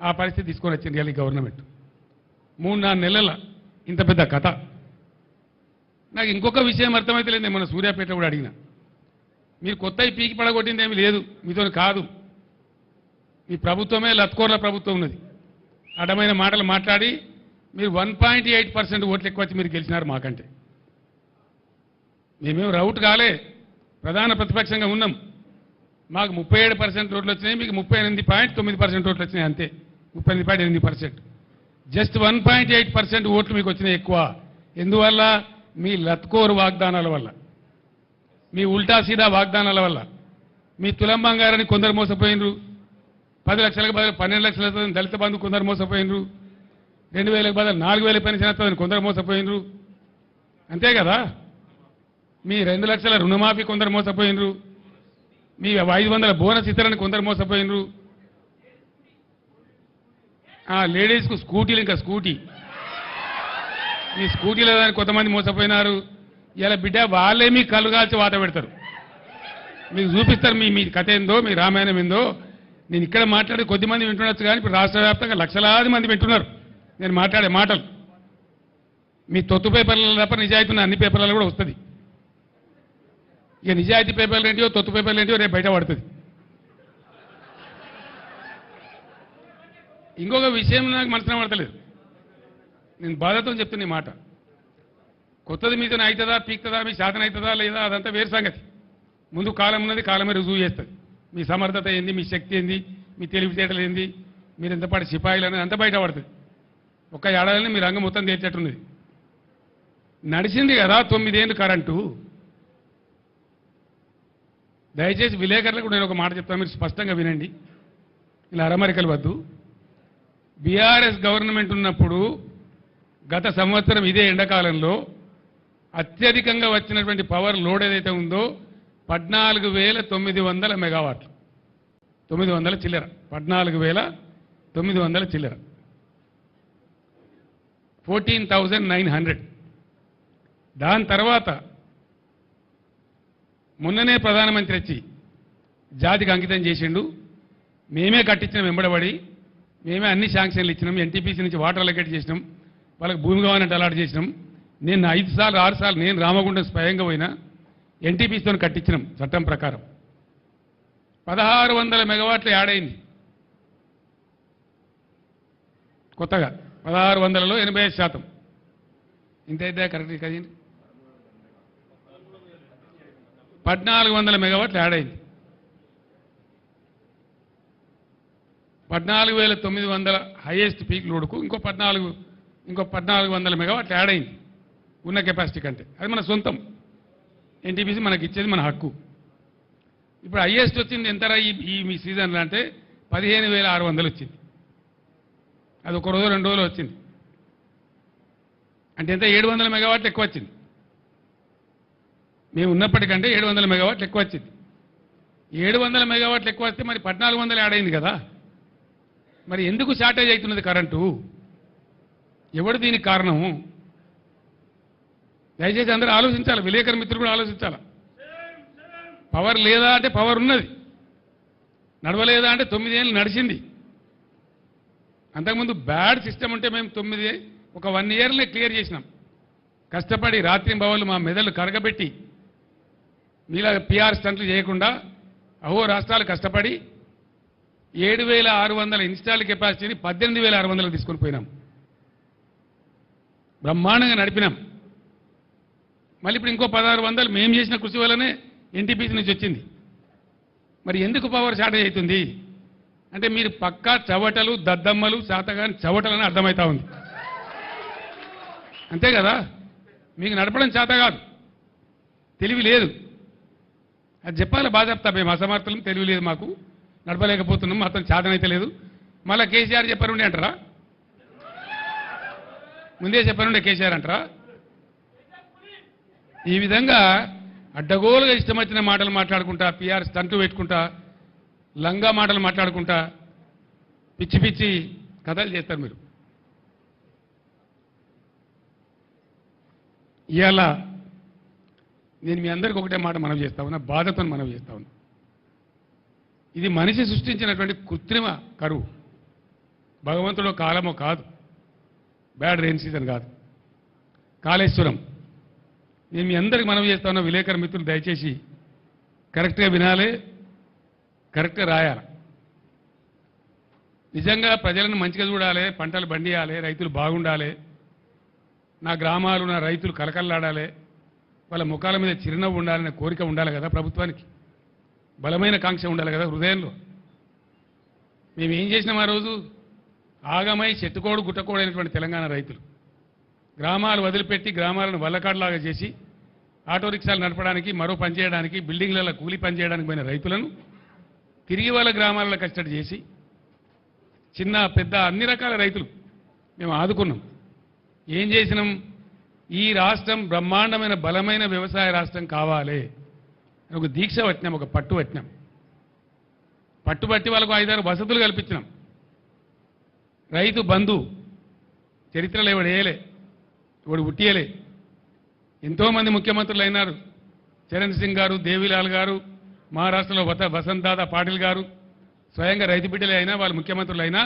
ఆ పరిస్థితి తీసుకొని వచ్చింది ఇవాళ ఈ గవర్నమెంట్ 3-4 నెలల ఇంత పెద్ద కథ. నాకు ఇంకొక విషయం అర్థమైతే లేదు. మన సూర్యాపేట కూడా అడిగిన, మీరు కొత్త పీకి పడగొట్టింది ఏమీ లేదు, మీతో కాదు. మీ ప్రభుత్వమే లత్కోర్ల ప్రభుత్వం ఉన్నది. అడ్డమైన మాటలు మాట్లాడి మీరు 1.8% ఓట్లు ఎక్కువ వచ్చి మీరు గెలిచినారు మాకంటే. మేమేం రౌట్ కాలే, ప్రధాన ప్రతిపక్షంగా ఉన్నాం. మాకు 37% ఓట్లు వచ్చినాయి, మీకు 38.9% ఓట్లు వచ్చినాయి అంతే. 38.8%. జస్ట్ 1.8% ఓట్లు మీకు వచ్చినాయి ఎక్కువ. ఎందువల్ల? మీ లత్కోరు వాగ్దానాల వల్ల, మీ ఉల్టా సీదా వాగ్దానాల వల్ల. మీ తులం బంగారాన్ని కొందరు మోసపోయినరు, 10 లక్షలకు బదులు 12 లక్షలతో దళిత బంధు కొందరు మోసపోయినరు, 2000లకు బదులు 4000 పెన్షన్ వస్తుందని కొందరు మోసపోయినరు. అంతే కదా? మీ 2 లక్షల రుణమాఫీ కొందరు మోసపోయినరు, మీ 500 బోనస్ ఇతరని కొందరు మోసపోయినరు. లేడీస్కు స్కూటీలు, ఇంకా స్కూటీ, ఈ స్కూటీలో కొంతమంది మోసపోయినారు. ఇలా బిడ్డ వాళ్ళే మీ కళ్ళు కాల్చి వాత పెడతారు, మీకు చూపిస్తారు మీ కథ ఏందో, మీ రామాయణం ఏందో. నేను ఇక్కడ మాట్లాడి కొద్దిమంది వింటుండొచ్చు, కానీ ఇప్పుడు రాష్ట్ర వ్యాప్తంగా లక్షలాది మంది వింటున్నారు నేను మాట్లాడే మాటలు. మీ తొత్తు పేపర్లలో తప్ప నిజాయితీ ఉన్న అన్ని పేపర్లలో కూడా వస్తుంది. ఇక నిజాయితీ పేపర్లు ఏంటియో తొత్తు పేపర్లు ఏంటియో రేపు బయట పడుతుంది. ఇంకొక విషయం నాకు మనసున పడతలేదు, నేను బాధతో చెప్తున్న ఈ మాట. కొత్తది మీతో అవుతుందా పీక్తుందా, మీ శాతం అవుతుందా లేదా, అదంతా వేరు సంగతి. ముందు కాలం ఉన్నది, కాలమే రుజువు చేస్తుంది. మీ సమర్థత ఏంది, మీ శక్తి ఏంది, మీ తెలివితేటలు ఏంది, మీరు ఎంతపాటి సిపాయిలు అనేది అంతా బయట పడుతుంది. ఒక్క ఏడాదిని మీ రంగం మొత్తం తేల్చేట్టున్నది. నడిచింది కదా 9 ఏళ్ళు కరెంటు. దయచేసి విలేకరులకు నేను ఒక మాట చెప్తాను, మీరు స్పష్టంగా వినండి, ఇలా అరమరికలు వద్దు. బీఆర్ఎస్ గవర్నమెంట్ ఉన్నప్పుడు గత సంవత్సరం ఇదే ఎండాకాలంలో అత్యధికంగా వచ్చినటువంటి పవర్ లోడ్ ఏదైతే ఉందో 14,900 మెగావాట్లు, 900 చిల్లర, 14,900 చిల్లర, 14,900. దాని తర్వాత మొన్ననే ప్రధానమంత్రి వచ్చి జాతికి అంకితం చేసిండు. మేమే కట్టించిన వెంబడబడి, మేమే అన్ని శాంక్షన్లు ఇచ్చినాం, ఎన్టీపీసీ నుంచి వాటర్ అలొకేట్ చేసినాం, వాళ్ళకి భూమి కావాలంటే అలాట్ చేసినాం. నేను 5 సార్లు 6 సార్లు నేను రామగుండం స్వయంగా పోయినా, ఎన్టీపీసీతో కట్టించినాం చట్టం ప్రకారం. 1600 మెగావాట్లు యాడ్ అయింది కొత్తగా. 1600లో 85%. ఇంతైతే కరెక్ట్ కదండి. 1400 మెగావాట్లు యాడ్ అయింది. 14,900 హైయెస్ట్ పీక్ లోడ్కు ఇంకో 1400 మెగావాట్లు యాడ్ అయింది ఉన్న కెపాసిటీ కంటే. అది మన సొంతం, ఎన్టీపీసీ మనకి ఇచ్చేది మన హక్కు. ఇప్పుడు హైయెస్ట్ వచ్చింది ఎంతరా ఈ మీ సీజన్లో అంటే 15,600 వచ్చింది. అది ఒక రోజు 2 రోజులు వచ్చింది. అంటే ఎంత? 700 మెగావాట్లు ఎక్కువ వచ్చింది. మేము ఉన్నప్పటికంటే 700 మెగావాట్లు ఎక్కువ వచ్చింది. 700 మెగావాట్లు ఎక్కువ వస్తే మరి 1400 యాడ్ అయింది కదా. మరి ఎందుకు షార్టేజ్ అవుతున్నది కరెంటు? ఎవడు దీనికి కారణము? దయచేసి అందరూ ఆలోచించాలి, విలేకరు మిత్రులు కూడా ఆలోచించాలి. పవర్ లేదా అంటే పవర్ ఉన్నది, నడవలేదా అంటే 9 ఏళ్ళు నడిచింది. అంతకుముందు బ్యాడ్ సిస్టమ్ ఉంటే మేము 1 ఇయర్నే క్లియర్ చేసినాం. కష్టపడి రాత్రింబవళ్ళు మా మెదళ్ళు కరగబెట్టి మీలా పిఆర్ స్టంట్లు చేయకుండా అహో రాష్ట్రాలు కష్టపడి 7,600 ఇన్స్టాల్ కెపాసిటీని 18,600 తీసుకొని పోయినాం. బ్రహ్మాండంగా నడిపినాం. మళ్ళీ ఇప్పుడు ఇంకో 1,600 మేము చేసిన కృషి వల్లనే ఎన్టీపీసీ నుంచి వచ్చింది. మరి ఎందుకు పవర్ షార్టేజ్ అవుతుంది అంటే మీరు పక్కా చవటలు, దద్దమ్మలు, శాతగాని చవటలని అర్థమవుతా ఉంది. అంతే కదా? మీకు నడపడం చేత కాదు, తెలివి లేదు. అది చెప్పాలి, బాగా చెప్తా. మేము అసమర్థులం, తెలివి లేదు, మాకు నడపలేకపోతున్నాం, మాత్రం చేతనైతే లేదు. మళ్ళీ కేసీఆర్ చెప్పారుండే అంటారా? ముందే చెప్పారుండే కేసీఆర్ అంటారా? ఈ విధంగా అడ్డగోలుగా ఇష్టం వచ్చిన మాటలు మాట్లాడుకుంటా, పిఆర్ స్టంట్లు పెట్టుకుంటా, లంగా మాటలు మాట్లాడుకుంటా పిచ్చి పిచ్చి కథలు చేస్తారు మీరు. ఇవాళ నేను మీ అందరికీ ఒకటే మాట మనవి చేస్తా ఉన్నా, బాధతో మనవి చేస్తా ఉన్నా. ఇది మనిషి సృష్టించినటువంటి కృత్రిమ కరువు. భగవంతుడో కాలమో కాదు, బ్యాడ్ రెయిన్ సీజన్ కాదు. కాళేశ్వరం, నేను మీ అందరికి మనవి చేస్తా ఉన్న విలేకరు మిత్రులు దయచేసి కరెక్ట్గా వినాలి, కరెక్ట్గా రాయాలి. నిజంగా ప్రజలను మంచిగా చూడాలి, పంటలు పండియాలి, రైతులు బాగుండాలి, నా గ్రామాలు నా రైతులు కలకల్లాడాలి, వాళ్ళ ముఖాల మీద చిరునవ్వు ఉండాలనే కోరిక ఉండాలి కదా ప్రభుత్వానికి, బలమైన కాంక్ష ఉండాలి కదా హృదయంలో. మేము ఏం చేసినాం ఆ రోజు? ఆగమై చెట్టుకోడు గుట్టకోడు అయినటువంటి తెలంగాణ రైతులు గ్రామాలు వదిలిపెట్టి గ్రామాలను వల్లకాడులాగా చేసి ఆటో రిక్షాలు నడపడానికి, మరో పని చేయడానికి, బిల్డింగ్లలో కూలి పని చేయడానికి పోయిన రైతులను తిరిగి వాళ్ళ గ్రామాలలో కష్టడి చేసి చిన్న పెద్ద అన్ని రకాల రైతులు మేము ఆదుకున్నాం. ఏం చేసినాం? ఈ రాష్ట్రం బ్రహ్మాండమైన బలమైన వ్యవసాయ రాష్ట్రం కావాలి అని ఒక దీక్ష పట్టినాం, ఒక పట్టు పట్టినాం. పట్టుబట్టి వాళ్ళకు 5-6 వసతులు కల్పించినాం. రైతు బంధు చరిత్రలో ఎవడు వేయలే, ఎవడు ఉట్టియలే. ఎంతోమంది ముఖ్యమంత్రులు అయినారు. చరణ్ సింగ్ గారు, దేవిలాల్ గారు, మహారాష్ట్రలో వసంత్ దాదా పాటిల్ గారు స్వయంగా రైతు బిడ్డలే అయినా వాళ్ళు ముఖ్యమంత్రులు అయినా